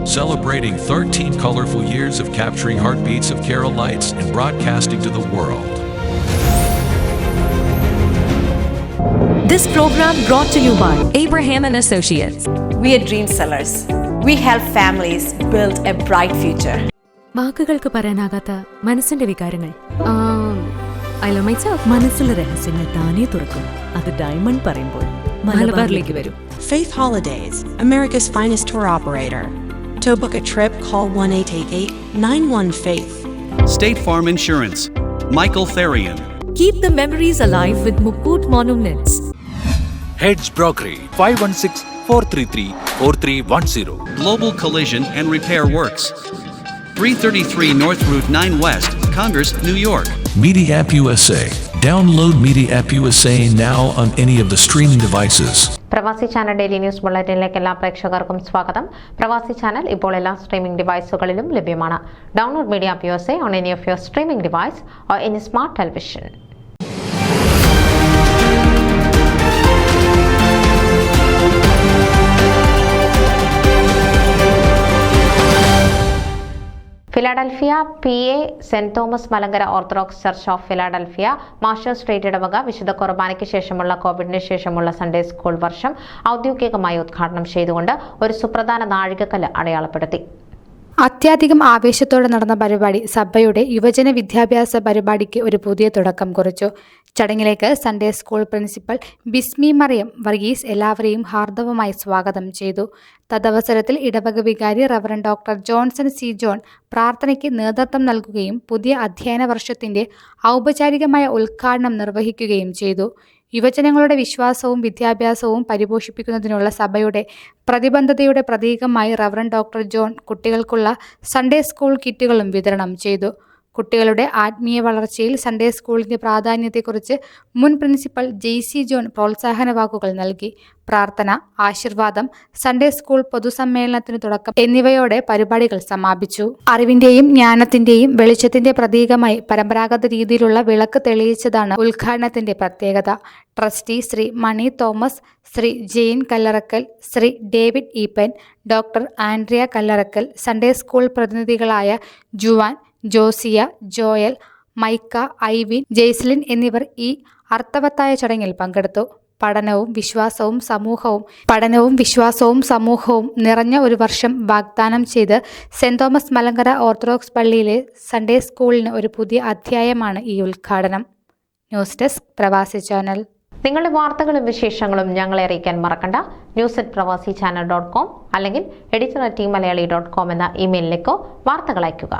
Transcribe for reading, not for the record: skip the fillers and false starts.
celebrating 13 colorful years of capturing heartbeats of Keralites and broadcasting to the world. This program brought to you by Abraham and Associates. We are dream sellers. We help families build a bright future. വാക്കുകൾക്ക് പറയാനാകാത്ത മനസ്സിന്റെ വികാരങ്ങൾ. I love myself. മനസ്സിലെ രഹസ്യങ്ങൾ താനേ തുറക്കും. അത് diamond പറയുമ്പോൾ മലബാറിലേക്ക് വരും. Faith Holidays, America's finest tour operator. To book a trip, call 1-888-91-FAITH. State Farm Insurance, Michael Therian. Keep the memories alive with Mukut Monuments. Heads Brokery 516-433-4310. Global Collision and Repair Works, 333 North Route 9 West, Congress, New York. Media App USA. Download Media App USA now on any of the streaming devices. പ്രവാസി channel daily news ബുള്ളറ്റിനിലേക്ക് എല്ലാ പ്രേക്ഷകർക്കും സ്വാഗതം. പ്രവാസി channel ഇപ്പോൾ എല്ലാ streaming ഡിവൈസുകളിലും ലഭ്യമാണ്. Download media app USA on any of your streaming device or any smart television. Philadelphia PA saint Thomas Malankara orthodox church of Philadelphia master street ഇടവക വിശുദ്ധ കുർബാനയ്ക്ക് ശേഷമുള്ള കോവിഡിന് ശേഷമുള്ള സൺഡേ സ്കൂൾ വർഷം ഔദ്യോഗികമായി ഉദ്ഘാടനം ചെയ്തുകൊണ്ട് ഒരു സുപ്രധാന നാഴികക്കല്ല് അടയാളപ്പെടുത്തി. അത്യധികം ആവേശത്തോടെ നടന്ന പരിപാടി സഭയുടെ യുവജന വിദ്യാഭ്യാസ പരിപാടിക്ക് ഒരു പുതിയ തുടക്കം കുറിച്ചു. ചടങ്ങിലേക്ക് സൺഡേ സ്കൂൾ പ്രിൻസിപ്പൽ ബിസ്മി മറിയം വർഗീസ് എല്ലാവരെയും ഹാർദവമായി സ്വാഗതം ചെയ്തു. തദവസരത്തിൽ ഇടവക വികാരി reverend doctor Johnson C. John പ്രാർത്ഥനയ്ക്ക് നേതൃത്വം നൽകുകയും പുതിയ അധ്യയന വർഷത്തിന്റെ ഔപചാരികമായ ഉദ്ഘാടനം നിർവഹിക്കുകയും ചെയ്തു. യുവജനങ്ങളുടെ വിശ്വാസവും വിദ്യാഭ്യാസവും പരിപോഷിപ്പിക്കുന്നതിനുള്ള സഭയുടെ പ്രതിബദ്ധതയുടെ പ്രതീകമായി റവറൻഡ് ഡോക്ടർ ജോൺ കുട്ടികൾക്കുള്ള സൺഡേ സ്കൂൾ കിറ്റുകളും വിതരണം ചെയ്തു. കുട്ടികളുടെ ആത്മീയ വളർച്ചയിൽ സൺഡേ സ്കൂളിന്റെ പ്രാധാന്യത്തെക്കുറിച്ച് മുൻ പ്രിൻസിപ്പൽ JC ജോൺ പ്രോത്സാഹന വാക്കുകൾ നൽകി. പ്രാർത്ഥന, ആശീർവാദം, സൺഡേ സ്കൂൾ പൊതുസമ്മേളനത്തിന് തുടക്കം എന്നിവയോടെ പരിപാടികൾ സമാപിച്ചു. അറിവിന്റെയും ജ്ഞാനത്തിന്റെയും വെളിച്ചത്തിന്റെ പ്രതീകമായി പരമ്പരാഗത രീതിയിലുള്ള വിളക്ക് തെളിയിച്ചതാണ് ഉദ്ഘാടനത്തിന്റെ പ്രത്യേകത. Trustee Shri Mani Thomas, Shri Jain Kallarakkal, Shri David Eapen, doctor Andrea Kallarakkal, Sunday school പ്രതിനിധികളായ ജുവാൻ, ജോസിയ, ജോയൽ, മൈക്ക, ഐവിൻ, ജെയ്സ്ലിൻ എന്നിവർ ഈ അർത്ഥവത്തായ ചടങ്ങിൽ പങ്കെടുത്തു. പഠനവും വിശ്വാസവും സമൂഹവും നിറഞ്ഞ ഒരു വർഷം വാഗ്ദാനം ചെയ്ത് സെന്റ് തോമസ് മലങ്കര ഓർത്തഡോക്സ് പള്ളിയിലെ സൺഡേ സ്കൂളിന് ഒരു പുതിയ അധ്യായമാണ് ഈ ഉദ്ഘാടനം. ന്യൂസ് ഡെസ്ക് പ്രവാസി ചാനൽ. നിങ്ങളുടെ വാർത്തകളും വിശേഷങ്ങളും ഞങ്ങളെ അറിയിക്കാൻ മറക്കണ്ട. news@pravasichannel.com അല്ലെങ്കിൽ editor@tmalayali.com എന്ന ഇമെയിലിലേക്കോ വാർത്തകൾ അയയ്ക്കുക.